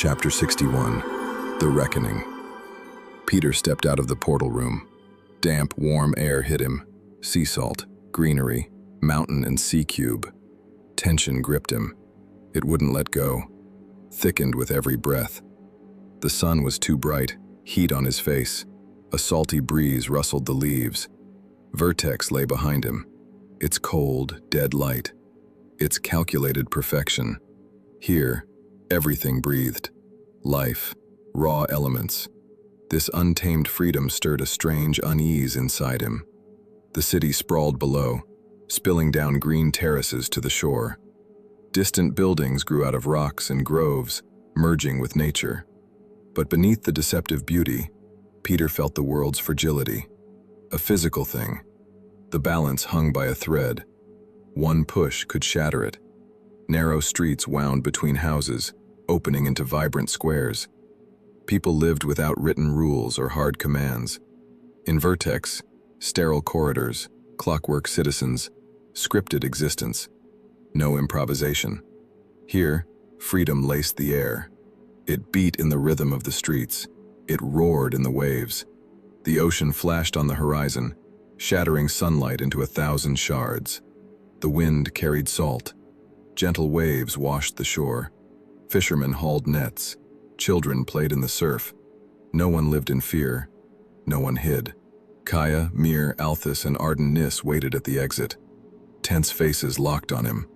Chapter 61, The Reckoning. Peter stepped out of the portal room. Damp, warm air hit him. Sea salt, greenery, mountain and sea cube. Tension gripped him. It wouldn't let go. Thickened with every breath. The sun was too bright, heat on his face. A salty breeze rustled the leaves. Vertex lay behind him. Its cold, dead light. Its calculated perfection. Here, everything breathed. Life, raw elements. This untamed freedom stirred a strange unease inside him. The city sprawled below, spilling down green terraces to the shore. Distant buildings grew out of rocks and groves, merging with nature. But beneath the deceptive beauty, Peter felt the world's fragility. A physical thing. The balance hung by a thread. One push could shatter it. Narrow streets wound between houses, opening into vibrant squares. People lived without written rules or hard commands. In Vertex, sterile corridors, clockwork citizens, scripted existence. No improvisation. Here, freedom laced the air. It beat in the rhythm of the streets. It roared in the waves. The ocean flashed on the horizon, shattering sunlight into 1,000 shards. The wind carried salt. Gentle waves washed the shore. Fishermen hauled nets. Children played in the surf. No one lived in fear. No one hid. Kaya, Mir, Althus, and Arden Nis waited at the exit. Tense faces locked on him.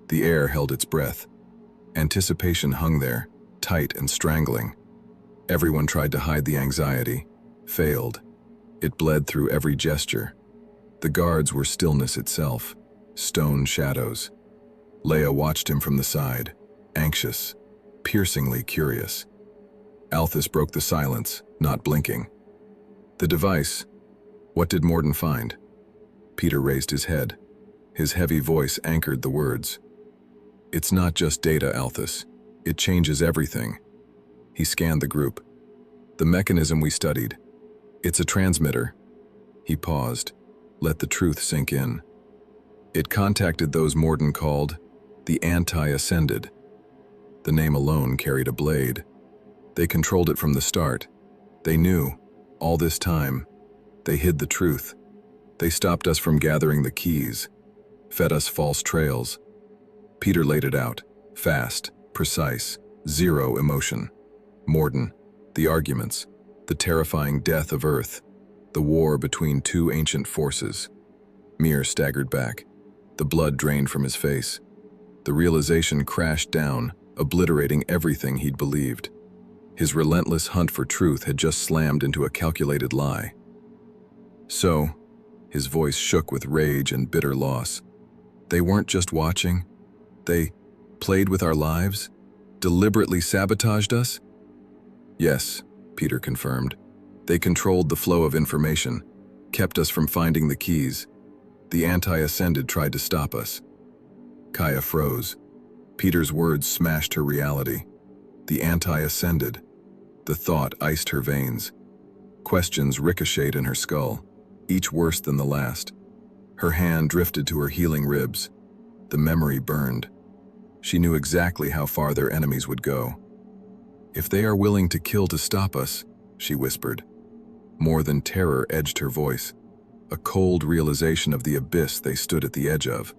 The air held its breath. Anticipation hung there, tight and strangling. Everyone tried to hide the anxiety. Failed. It bled through every gesture. The guards were stillness itself. Stone shadows. Leia watched him from the side, anxious, piercingly curious. Althus broke the silence, not blinking. The device. What did Morden find? Peter raised his head. His heavy voice anchored the words. It's not just data, Althus. It changes everything. He scanned the group. The mechanism we studied. It's a transmitter. He paused, let the truth sink in. It contacted those Morden called the Anti-Ascended. The name alone carried a blade. They controlled it from the start. They knew, all this time. They hid the truth. They stopped us from gathering the keys, fed us false trails. Peter laid it out, fast, precise, zero emotion. Morden, the arguments, the terrifying death of Earth, the war between two ancient forces. Mir staggered back. The blood drained from his face. The realization crashed down, obliterating everything he'd believed. His relentless hunt for truth had just slammed into a calculated lie. So, his voice shook with rage and bitter loss. They weren't just watching. They played with our lives, deliberately sabotaged us? Yes, Peter confirmed. They controlled the flow of information, kept us from finding the keys. The Anti-Ascended tried to stop us. Kaya froze. Peter's words smashed her reality. The Anti-Ascended. The thought iced her veins. Questions ricocheted in her skull, each worse than the last. Her hand drifted to her healing ribs. The memory burned. She knew exactly how far their enemies would go. If they are willing to kill to stop us, she whispered. More than terror edged her voice. A cold realization of the abyss they stood at the edge of.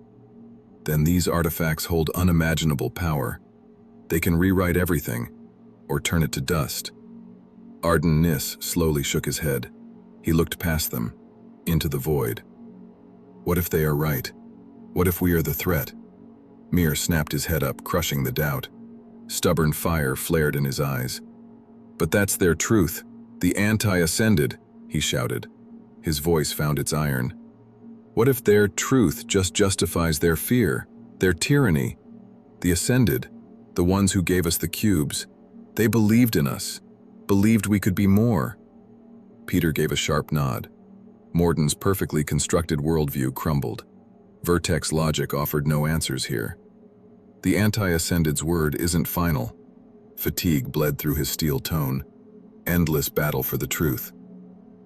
Then these artifacts hold unimaginable power. They can rewrite everything, or turn it to dust. Arden Nis slowly shook his head. He looked past them, into the void. What if they are right? What if we are the threat? Mir snapped his head up, crushing the doubt. Stubborn fire flared in his eyes. But that's their truth. The Anti-Ascended, he shouted. His voice found its iron. What if their truth just justifies their fear, their tyranny? The Ascended, the ones who gave us the cubes, they believed in us, believed we could be more. Peter gave a sharp nod. Morden's perfectly constructed worldview crumbled. Vertex logic offered no answers here. The Anti-Ascended's word isn't final. Fatigue bled through his steel tone. Endless battle for the truth.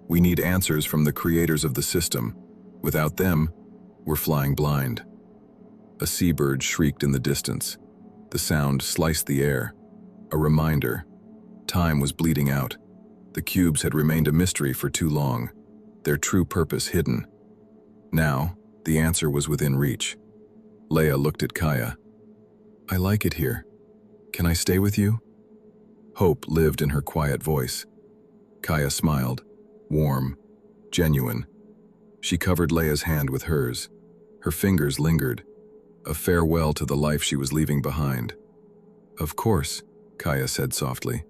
We need answers from the creators of the system. Without them, we're flying blind. A seabird shrieked in the distance. The sound sliced the air. A reminder. Time was bleeding out. The cubes had remained a mystery for too long, their true purpose hidden. Now, the answer was within reach. Leia looked at Kaya. "I like it here. Can I stay with you?" Hope lived in her quiet voice. Kaya smiled, warm, genuine. She covered Leia's hand with hers. Her fingers lingered, a farewell to the life she was leaving behind. "Of course," Kaya said softly.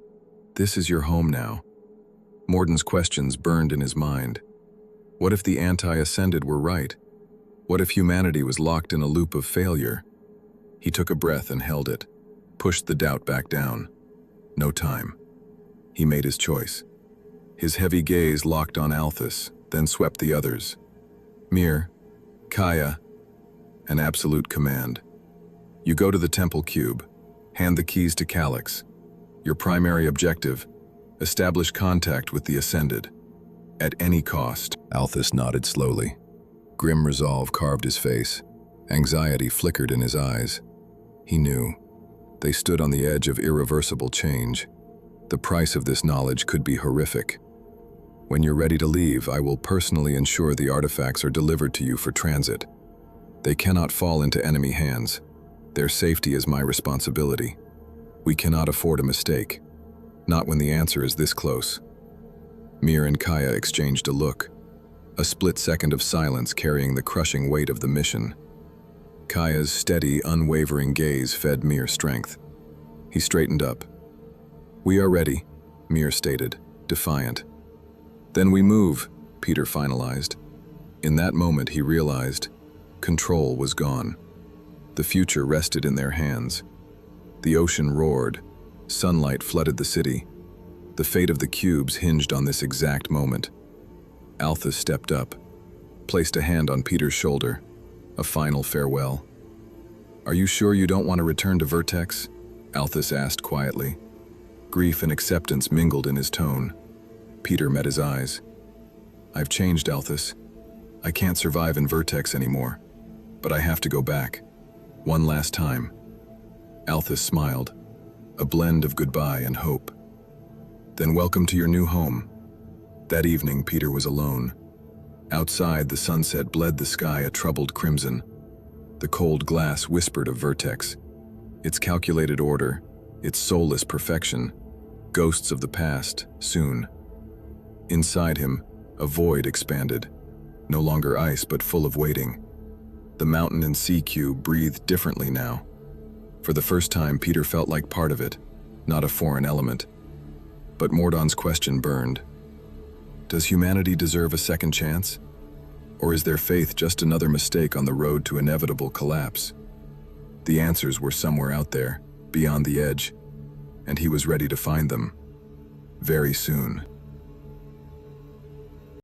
"This is your home now." Morden's questions burned in his mind. What if the anti-ascended were right? What if humanity was locked in a loop of failure? He took a breath and held it, pushed the doubt back down. No time. He made his choice. His heavy gaze locked on Althus, then swept the others. Mir, Kaya, an absolute command. You go to the temple cube, hand the keys to Calyx. Your primary objective, establish contact with the Ascended. At any cost. Althus nodded slowly. Grim resolve carved his face. Anxiety flickered in his eyes. He knew. They stood on the edge of irreversible change. The price of this knowledge could be horrific. When you're ready to leave, I will personally ensure the artifacts are delivered to you for transit. They cannot fall into enemy hands. Their safety is my responsibility. We cannot afford a mistake. Not when the answer is this close. Mir and Kaya exchanged a look. A split second of silence carrying the crushing weight of the mission. Kaya's steady, unwavering gaze fed Mir strength. He straightened up. "We are ready," Mir stated, defiant. "Then we move," Peter finalized. In that moment he realized control was gone. The future rested in their hands. The ocean roared. Sunlight flooded the city. The fate of the cubes hinged on this exact moment. Althus stepped up, placed a hand on Peter's shoulder. A final farewell. "Are you sure you don't want to return to Vertex?" Althus asked quietly. Grief and acceptance mingled in his tone. Peter met his eyes. "I've changed, Althus. I can't survive in Vertex anymore, but I have to go back. One last time." Althus smiled, a blend of goodbye and hope. "Then welcome to your new home." That evening, Peter was alone. Outside, the sunset bled the sky a troubled crimson. The cold glass whispered of Vertex, its calculated order, its soulless perfection, ghosts of the past, soon. Inside him, a void expanded, no longer ice but full of waiting. The mountain and sea cube breathed differently now. For the first time, Peter felt like part of it, not a foreign element. But Mordan's question burned. Does humanity deserve a second chance? Or is their faith just another mistake on the road to inevitable collapse? The answers were somewhere out there, beyond the edge, and he was ready to find them. Very soon.